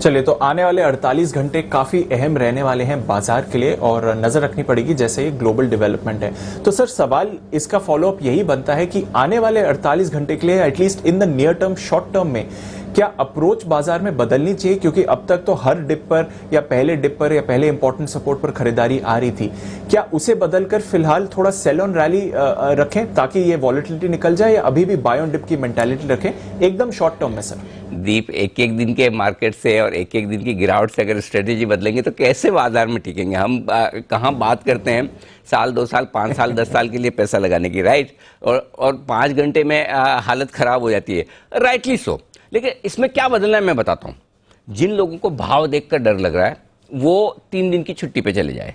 चलिए, तो आने वाले 48 घंटे काफी अहम रहने वाले हैं बाजार के लिए और नजर रखनी पड़ेगी जैसे ये ग्लोबल डेवलपमेंट है। तो सर, सवाल इसका फॉलोअप यही बनता है कि आने वाले 48 घंटे के लिए at least in the near term, short term में क्या अप्रोच बाजार में बदलनी चाहिए? क्योंकि अब तक तो हर डिप पर या पहले डिप पर या पहले इंपॉर्टेंट सपोर्ट पर खरीदारी आ रही थी। क्या उसे बदलकर फिलहाल थोड़ा सेल ऑन रैली रखें ताकि ये वॉलेटिलिटी निकल जाए, या अभी भी बाय ऑन डिप की मेंटालिटी रखें एकदम शॉर्ट टर्म में? सर दीप, एक एक दिन के मार्केट से और एक एक दिन की गिरावट से अगर स्ट्रेटेजी बदलेंगे तो कैसे बाजार में टिकेंगे? हम कहाँ बात करते हैं साल 2 साल 5 साल 10 साल के लिए पैसा लगाने की, राइट? और 5 घंटे में हालत खराब हो जाती है, राइटली सो। लेकिन इसमें क्या बदलना है मैं बताता हूँ। जिन लोगों को भाव देखकर डर लग रहा है वो 3 दिन की छुट्टी पे चले जाए,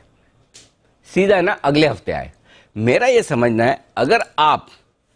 सीधा है ना अगले हफ्ते आए। मेरा ये समझना है, अगर आप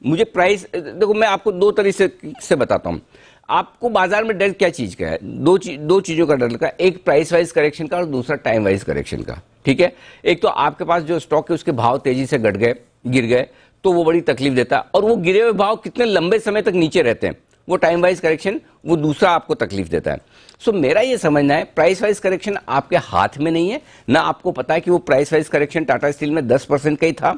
मुझे प्राइस देखो, मैं आपको 2 तरीके से बताता हूँ। आपको बाजार में डर क्या चीज का है? दो चीजों का डर लगा है, एक प्राइस वाइज करेक्शन का और दूसरा टाइम वाइज करेक्शन का। ठीक है, एक तो आपके पास जो स्टॉक है उसके भाव तेजी से गिर गए तो वो बड़ी तकलीफ देता है, और वो गिरे हुए भाव कितने लंबे समय तक नीचे रहते हैं, वो टाइम वाइज करेक्शन वो दूसरा आपको तकलीफ देता है। सो मेरा ये समझना है, प्राइस वाइज करेक्शन आपके हाथ में नहीं है ना। आपको पता है कि वो price wise correction Tata steel में 10% का ही था,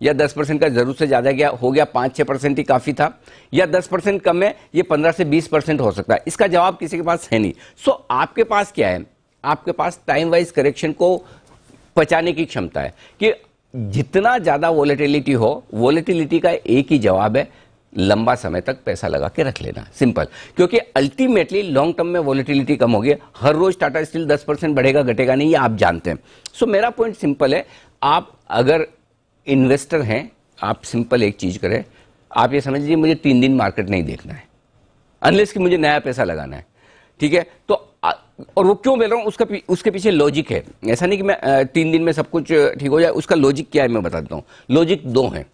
या 10% का जरूर से ज्यादा हो गया 5-6% ही काफी था, या 10% कम है, ये 15 से 20% हो सकता है। इसका जवाब किसी के पास है नहीं। सो आपके पास क्या है? आपके पास टाइम वाइज करेक्शन को पचाने की क्षमता है कि जितना ज्यादा वोलेटिलिटी हो, वोलेटिलिटी का एक ही जवाब है, लंबा समय तक पैसा लगा के रख लेना, सिंपल। क्योंकि अल्टीमेटली लॉन्ग टर्म में वोलेटिलिटी कम होगी। हर रोज टाटा स्टील 10% बढ़ेगा घटेगा नहीं, ये आप जानते हैं। सो मेरा पॉइंट सिंपल है, आप अगर इन्वेस्टर हैं, आप सिंपल एक चीज करें, आप ये समझ लीजिए मुझे 3 दिन मार्केट नहीं देखना है, अनलेस कि मुझे नया पैसा लगाना है। ठीक है, तो और वो क्यों बोल रहा हूं, उसके पीछे लॉजिक है। ऐसा नहीं कि मैं 3 दिन में सब कुछ ठीक हो जाए। उसका लॉजिक क्या है मैं बता देता हूं। लॉजिक 2 हैं,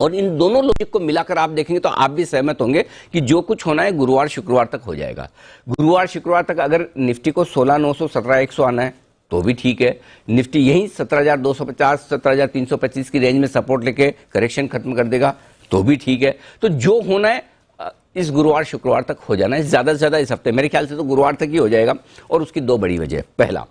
और इन दोनों लॉजिक को मिलाकर आप देखेंगे तो आप भी सहमत होंगे कि जो कुछ होना है गुरुवार शुक्रवार तक हो जाएगा। गुरुवार शुक्रवार तक अगर निफ्टी को 16,900 17,100 आना है तो भी ठीक है। निफ्टी यही 17,250 17,325 की रेंज में सपोर्ट लेके करेक्शन खत्म कर देगा तो भी ठीक है। तो जो होना है इस गुरुवार शुक्रवार तक हो जाना है, ज्यादा से ज्यादा इस हफ्ते, मेरे ख्याल से तो गुरुवार तक ही हो जाएगा। और उसकी 2 बड़ी वजह है। पहला,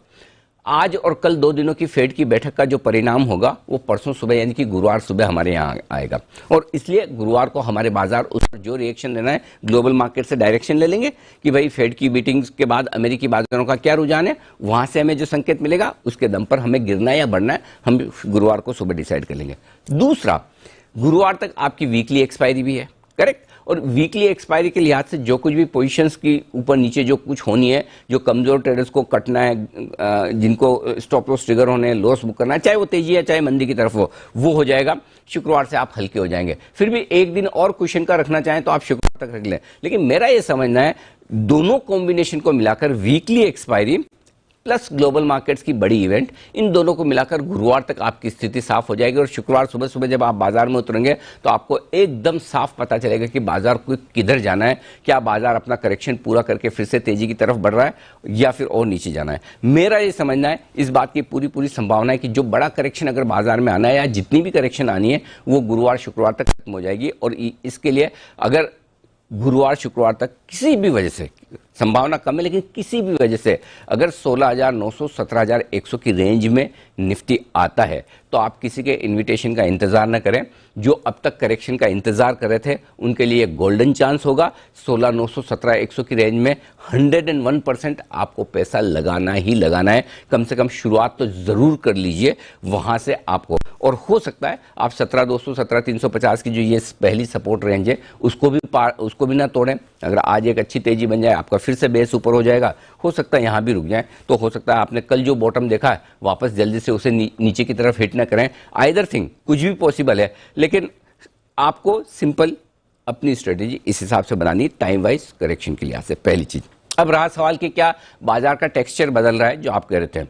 आज और कल 2 दिनों की फेड की बैठक का जो परिणाम होगा वो परसों सुबह यानी कि गुरुवार सुबह हमारे यहाँ आएगा, और इसलिए गुरुवार को हमारे बाजार उस पर जो रिएक्शन लेना है ग्लोबल मार्केट से डायरेक्शन ले लेंगे कि भाई फेड की मीटिंग्स के बाद अमेरिकी बाजारों का क्या रुझान है। वहां से हमें जो संकेत मिलेगा उसके दम पर हमें गिरना है या बढ़ना है, हम गुरुवार को सुबह डिसाइड कर लेंगे। दूसरा, गुरुवार तक आपकी वीकली एक्सपायरी भी है, करेक्ट? और वीकली एक्सपायरी के लिहाज से जो कुछ भी पोजीशंस की ऊपर नीचे जो कुछ होनी है, जो कमजोर ट्रेडर्स को कटना है, जिनको स्टॉप लॉस ट्रिगर होने हैं, लॉस बुक करना है, चाहे वो तेजी है चाहे मंदी की तरफ हो, वो हो जाएगा। शुक्रवार से आप हल्के हो जाएंगे। फिर भी एक दिन और क्वेश्चन का रखना चाहें तो आप शुक्रवार तक रख लें। लेकिन मेरा ये समझना है, दोनों कॉम्बिनेशन को मिलाकर weekly expiry plus global markets की बड़ी इवेंट, इन दोनों को मिलाकर गुरुवार तक आपकी स्थिति साफ हो जाएगी। और शुक्रवार सुबह सुबह जब आप बाजार में उतरेंगे तो आपको एकदम साफ पता चलेगा कि बाजार को किधर जाना है। क्या बाजार अपना करेक्शन पूरा करके फिर से तेजी की तरफ बढ़ रहा है या फिर और नीचे जाना है? मेरा ये समझना है, इस बात की पूरी संभावना है कि जो बड़ा करेक्शन अगर बाजार में आना है या जितनी भी करेक्शन आनी है वो गुरुवार शुक्रवार तक खत्म हो जाएगी। और इसके लिए अगर गुरुवार शुक्रवार तक किसी भी वजह से, संभावना कम है लेकिन किसी भी वजह से अगर 16,900 17,100 की रेंज में निफ्टी आता है तो आप किसी के इनविटेशन का इंतजार न करें। जो अब तक करेक्शन का इंतजार कर रहे थे उनके लिए गोल्डन चांस होगा। 16,900 17,100 की रेंज में 101% आपको पैसा लगाना ही लगाना है। कम से कम शुरुआत तो जरूर कर लीजिए वहां से आपको, और हो सकता है आप 17,200 17,350 की जो ये पहली सपोर्ट रेंज है उसको भी ना तोड़ें। अगर आज एक अच्छी तेजी बन जाए, आपका फिर से बेस ऊपर हो जाएगा, हो सकता है यहां भी रुक जाए। तो हो सकता है आपने कल जो बॉटम देखा है वापस जल्दी से उसे नीचे की तरफ हिट ना करें। आइदर थिंग, कुछ भी पॉसिबल है, लेकिन आपको सिंपल अपनी स्ट्रेटेजी इस हिसाब से बनानी टाइम वाइज करेक्शन के लिहाज से, पहली चीज। अब रहा सवाल कि क्या बाजार का टेक्सचर बदल रहा है, जो आप कह रहे थे।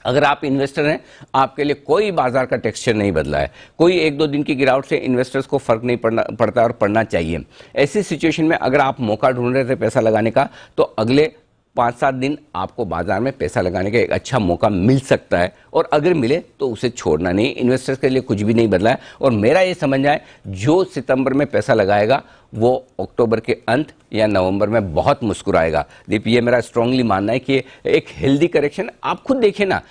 अगर आप इन्वेस्टर हैं, आपके लिए कोई बाजार का टेक्सचर नहीं बदला है। कोई 1-2 दिन की गिरावट से इन्वेस्टर्स को फर्क नहीं पड़ता और पड़ना चाहिए। ऐसी सिचुएशन में अगर आप मौका ढूंढ रहे थे पैसा लगाने का, तो अगले 5-7 दिन आपको बाजार में पैसा लगाने का एक अच्छा मौका मिल सकता है, और अगर मिले तो उसे छोड़ना नहीं। इन्वेस्टर्स के लिए कुछ भी नहीं बदला है। और मेरा ये समझना है, जो सितंबर में पैसा लगाएगा वो अक्टूबर के अंत या नवंबर में बहुत मुस्कुराएगा। दीप, ये मेरा स्ट्रांगली मानना है कि एक हेल्दी करेक्शन, आप खुद देखिए ना,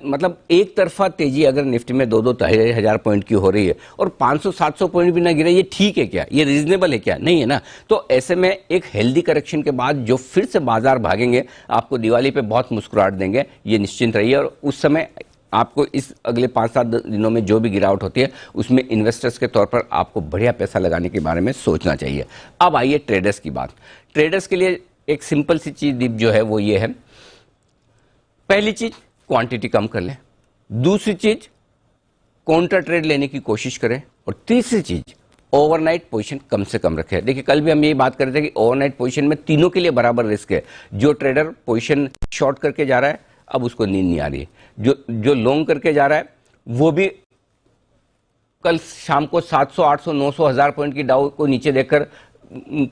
मतलब एक तरफा तेजी अगर निफ्टी में 2-2 हजार पॉइंट की हो रही है और 500-700 पॉइंट भी ना गिरे, ये ठीक है क्या? ये रीजनेबल है क्या? नहीं है ना। तो ऐसे में एक हेल्दी करेक्शन के बाद जो फिर से बाजार भागेंगे, आपको दिवाली पे बहुत मुस्कुराहट देंगे, ये निश्चिंत रहिए। और उस समय आपको इस अगले 5-7 दिनों में जो भी गिरावट होती है उसमें इन्वेस्टर्स के तौर पर आपको बढ़िया पैसा लगाने के बारे में सोचना चाहिए। अब आइए ट्रेडर्स की बात। ट्रेडर्स के लिए एक सिंपल सी चीज दीप जो है वो ये है, पहली चीज क्वांटिटी कम कर लें, दूसरी चीज काउंटर ट्रेड लेने की कोशिश करें, और तीसरी चीज ओवरनाइट पोजीशन कम से कम रखें। देखिए कल भी हम यही बात कर रहे थे कि ओवरनाइट पोजीशन में तीनों के लिए बराबर रिस्क है। जो ट्रेडर पोजीशन शॉर्ट करके जा रहा है अब उसको नींद नहीं आ रही है, जो लॉन्ग करके जा रहा है वो भी कल शाम को 700, 800, 900, 1000 पॉइंट की डाउ को नीचे देखकर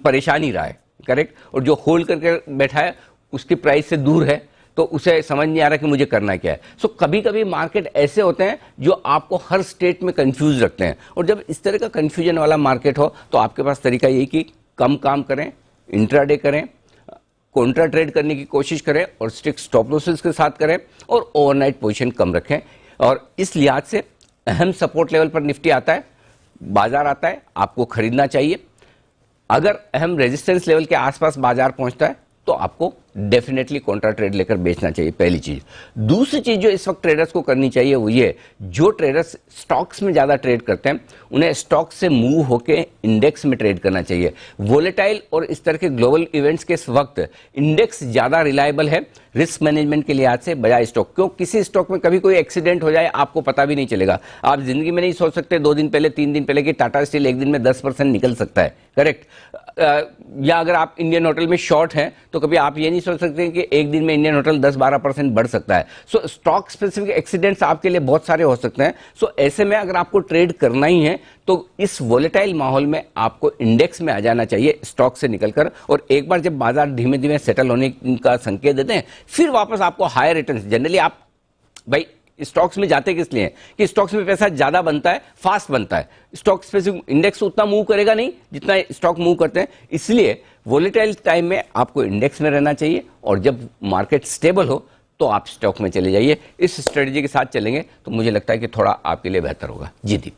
परेशान ही रहा है, करेक्ट। और जो होल्ड करके बैठा है उसकी प्राइस से दूर है, तो उसे समझ नहीं आ रहा कि मुझे करना क्या है। सो कभी कभी मार्केट ऐसे होते हैं जो आपको हर स्टेट में कंफ्यूज रखते हैं, और जब इस तरह का कंफ्यूजन वाला मार्केट हो तो आपके पास तरीका यही कि कम काम करें, इंट्राडे करें, काउंटर ट्रेड करने की कोशिश करें और स्ट्रिक्ट स्टॉप लॉसेस के साथ करें, और ओवरनाइट पोजीशन कम रखें। और इस लिहाज से अहम सपोर्ट लेवल पर निफ्टी आता है, बाजार आता है, आपको खरीदना चाहिए। अगर अहम रेजिस्टेंस लेवल के आसपास बाजार पहुंचता है तो आपको डेफिनेटली काउंटर ट्रेड लेकर बेचना चाहिए, पहली चीज। दूसरी चीज जो इस वक्त ट्रेडर्स को करनी चाहिए वो ये, जो ट्रेडर्स स्टॉक्स में ज्यादा ट्रेड करते हैं उन्हें स्टॉक से मूव होकर इंडेक्स में ट्रेड करना चाहिए। वोलेटाइल और इस तरह के ग्लोबल इवेंट्स के इस वक्त इंडेक्स ज्यादा रिलायबल है रिस्क मैनेजमेंट के लिहाज से बजाय स्टॉक। क्यों? किसी स्टॉक में कभी कोई एक्सीडेंट हो जाए आपको पता भी नहीं चलेगा। आप जिंदगी में नहीं सोच सकते 2 दिन पहले, 3 दिन पहले कि टाटा स्टील एक दिन में 10% निकल सकता है, करेक्ट। या अगर आप इंडियन होटल में शॉर्ट हैं तो कभी आप ये नहीं सोच सकते कि एक दिन में इंडियन होटल 10-12% बढ़ सकता है। सो स्टॉक स्पेसिफिक एक्सीडेंट्स आपके लिए बहुत सारे हो सकते हैं। सो ऐसे में अगर आपको ट्रेड करना ही है तो इस वोलेटाइल माहौल में आपको इंडेक्स में आ जाना चाहिए स्टॉक से निकलकर, और एक बार जब बाजार धीमे धीमे सेटल होने का संकेत देते हैं फिर वापस आपको हायर रिटर्न। जनरली आप भाई स्टॉक्स में जाते किस लिए हैं कि स्टॉक्स में पैसा ज्यादा बनता है, फास्ट बनता है। स्टॉक स्पेसिफिक इंडेक्स उतना मूव करेगा नहीं जितना स्टॉक मूव करते हैं, इसलिए वोलेटाइल टाइम में आपको इंडेक्स में रहना चाहिए, और जब मार्केट स्टेबल हो तो आप स्टॉक में चले जाइए। इस स्ट्रेटजी के साथ चलेंगे तो मुझे लगता है कि थोड़ा आपके लिए बेहतर होगा। जी दीप।